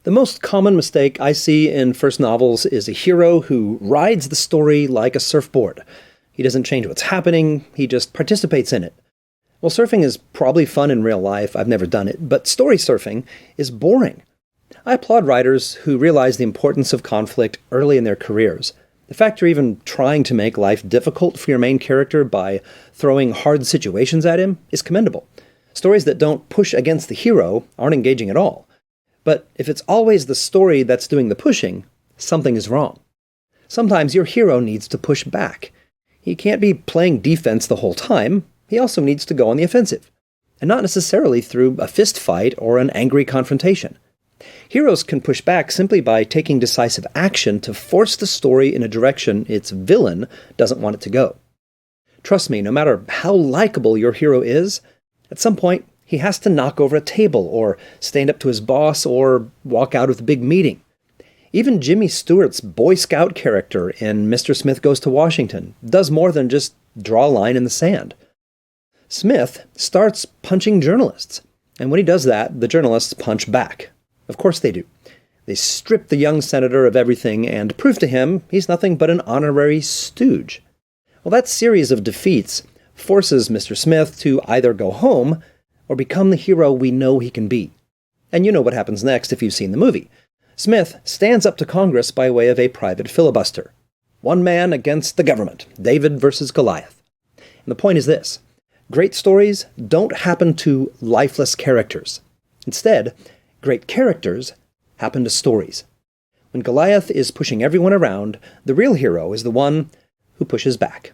The most common mistake I see in first novels is a hero who rides the story like a surfboard. He doesn't change what's happening, he just participates in it. Well, surfing is probably fun in real life, I've never done it, but story surfing is boring. I applaud writers who realize the importance of conflict early in their careers. The fact you're even trying to make life difficult for your main character by throwing hard situations at him is commendable. Stories that don't push against the hero aren't engaging at all. But if it's always the story that's doing the pushing, something is wrong. Sometimes your hero needs to push back. He can't be playing defense the whole time, he also needs to go on the offensive. And not necessarily through a fist fight or an angry confrontation. Heroes can push back simply by taking decisive action to force the story in a direction its villain doesn't want it to go. Trust me, no matter how likable your hero is, at some point he has to knock over a table, or stand up to his boss, or walk out of the big meeting. Even Jimmy Stewart's Boy Scout character in Mr. Smith Goes to Washington does more than just draw a line in the sand. Smith starts punching journalists, and when he does that, the journalists punch back. Of course they do. They strip the young senator of everything and prove to him he's nothing but an honorary stooge. Well, that series of defeats forces Mr. Smith to either go home or become the hero we know he can be. And you know what happens next if you've seen the movie. Smith stands up to Congress by way of a private filibuster. One man against the government, David versus Goliath. And the point is this: great stories don't happen to lifeless characters. Instead, great characters happen to stories. When Goliath is pushing everyone around, the real hero is the one who pushes back.